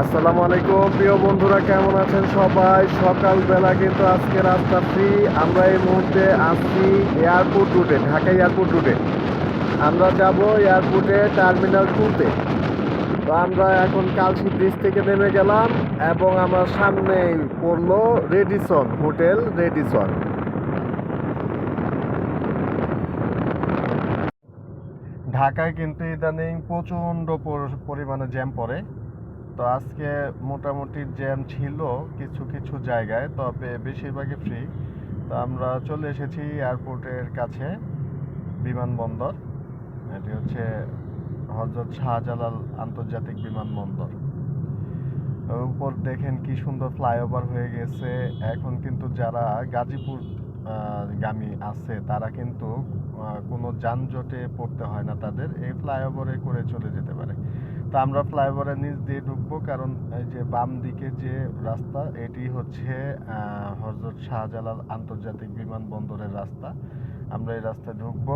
আসসালামু আলাইকুম প্রিয় বন্ধুরা, কেমন আছেন সবাই? সকালবেলা কিন্তু আজকে রাস্তা ফ্রি। আমরা এই মুহূর্তে আসছি এয়ারপোর্ট রুটে, ঢাকা এয়ারপোর্ট রুটে। আমরা যাব এয়ারপোর্টে টার্মিনাল 2-তে। তো আমরা এখন কালশি ব্রিজ থেকে নেমে গেলাম এবং আমার সামনেই পড়লো রেডিসন হোটেল, রেডিসন। ঢাকায় কিন্তু ইদানিং প্রচণ্ড পরিমাণে জ্যাম পড়ে। তো আজকে মোটামুটি জ্যাম ছিল কিছু কিছু জায়গায়, তবে বেশিরভাগই ফ্রি। তো আমরা চলে এসেছি এয়ারপোর্টের কাছে, বিমানবন্দর। এটি হচ্ছে হযরত শাহজালাল আন্তর্জাতিক বিমানবন্দর। উপর দেখেন কি সুন্দর ফ্লাইওভার হয়ে গেছে। এখন কিন্তু যারা গাজীপুর গামী আছে তারা কিন্তু কোনো যানজটে পড়তে হয় না, তাদের এই ফ্লাইওভারে করে চলে যেতে পারে। তো আমরা ফ্লাইওভারের নিচ দিয়ে ঢুকবো, কারণ এই যে বাম দিকে যে রাস্তা, এটি হচ্ছে হযরত শাহজালাল আন্তর্জাতিক বিমানবন্দরের রাস্তা। আমরা এই রাস্তায় ঢুকবো,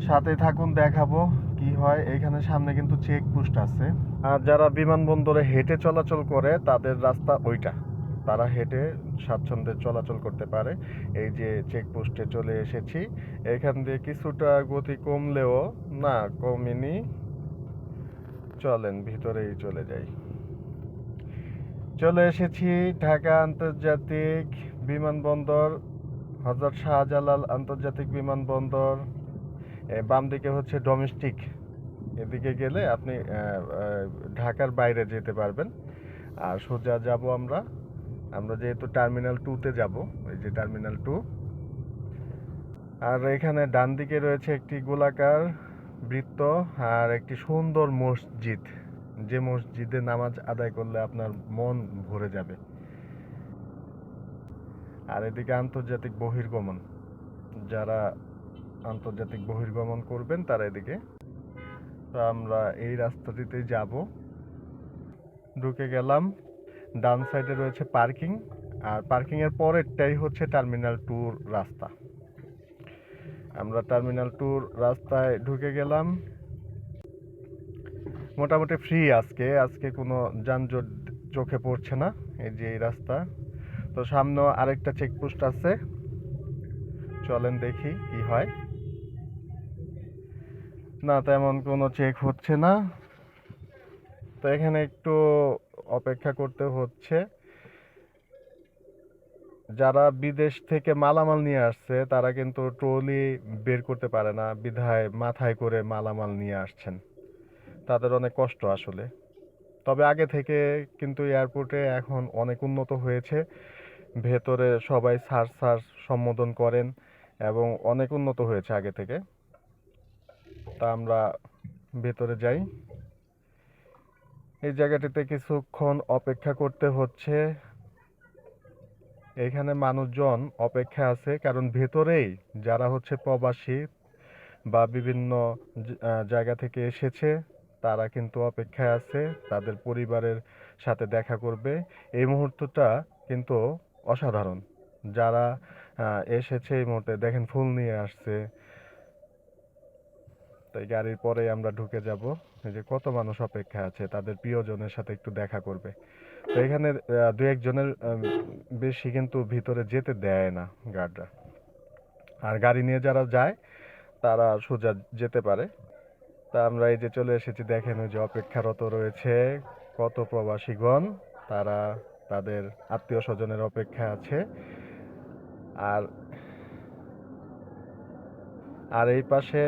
সাথে থাকুন, দেখাবো কি হয়। এখানে সামনে কিন্তু চেকপোস্ট আছে, আর যারা বিমানবন্দরে হেঁটে চলাচল করে তাদের রাস্তা ওইটা, তারা হেঁটে স্বাচ্ছন্দ্যে চলাচল করতে পারে। এই যে চেকপোস্টে চলে এসেছি, এখান দিয়ে কিছুটা গতি কমলেও না, কমেনি। চলেন ভিতরেই চলে যাই। চলে এসেছি ঢাকা আন্তর্জাতিক বিমানবন্দর, হযরত শাহজালাল আন্তর্জাতিক বিমানবন্দর। বাম দিকে হচ্ছে ডোমেস্টিক, এদিকে গেলে আপনি ঢাকার বাইরে যেতে পারবেন। আর সোজা যাব আমরা যেহেতু টার্মিনাল 2-তে যাব, এই যে টার্মিনাল 2। আর এখানে ডান দিকে রয়েছে একটি গোলাকার বৃত্ত আর একটি সুন্দর মসজিদ, যে মসজিদে নামাজ আদায় করলে আপনার মন ভরে যাবে। আর এদিকে আন্তর্জাতিক বহির্গমন, যারা আন্তর্জাতিক বহির্গমন করবেন তারা এদিকে। তো আমরা এই রাস্তাটিতেই যাব। ঢুকে গেলাম, ডান সাইডে রয়েছে পার্কিং, আর পার্কিং এর পরেরটাই হচ্ছে টার্মিনাল 2 রাস্তা। আমরা টার্মিনাল 2 রাস্তায় ঢুকে গেলাম। মোটামুটি ফ্রি আজকে কোনো যানজট চোখে পড়ছে না। এই যে এই রাস্তা। তো সামনেও আরেকটা চেকপোস্ট আছে, চলেন দেখি কি হয়। না, তেমন কোনো চেক হচ্ছে না। তো এখানে একটু অপেক্ষা করতে হচ্ছে। যারা বিদেশ থেকে মালামাল নিয়ে আসছে তারা কিন্তু ট্রলি বের করতে পারে না, বিধায় মাথায় করে মালামাল নিয়ে আসছেন। তাদের অনেক কষ্ট আসলে। তবে আগে থেকে কিন্তু এয়ারপোর্টে এখন অনেক উন্নত হয়েছে। ভেতরে সবাই স্যার সম্বোধন করেন এবং অনেক উন্নত হয়েছে আগে থেকে। তা আমরা ভেতরে যাই। এই জায়গাটিতে কিছুক্ষণ অপেক্ষা করতে হচ্ছে। এখানে মানুষজন অপেক্ষা আছে, কারণ ভেতরেই যারা হচ্ছে প্রবাসী বা বিভিন্ন জায়গা থেকে এসেছে তারা কিন্তু অপেক্ষায় আছে, তাদের পরিবারের সাথে দেখা করবে। এই মুহূর্তটা কিন্তু অসাধারণ। যারা এসেছে এই মুহূর্তে দেখেন ফুল নিয়ে আসছে। তাই গাড়ির পরে আমরা ঢুকে যাব। এই যে কত মানুষ অপেক্ষা আছে, তাদের প্রিয়জনের সাথে একটু দেখা করবে। তো এখানে দু একজনের বেশি কিন্তু ভিতরে যেতে দেয় না গার্ডরা। আর গাড়ি নিয়ে যারা যায় তারা সোজা যেতে পারে। তা আমরা এই যে চলে এসেছি, দেখেন ওই যে অপেক্ষারত রয়েছে কত প্রবাসীগণ, তারা তাদের আত্মীয় স্বজনের অপেক্ষায় আছে। আর আর এই পাশে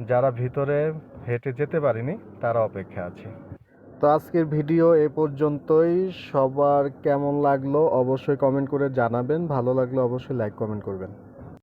যারা ভিতরে হেঁটে যেতে পারেনি তারা অপেক্ষা আছে। তো আজকের ভিডিও এ পর্যন্তই। সবার কেমন লাগলো অবশ্যই কমেন্ট করে জানাবেন, ভালো লাগলে অবশ্যই লাইক কমেন্ট করবেন।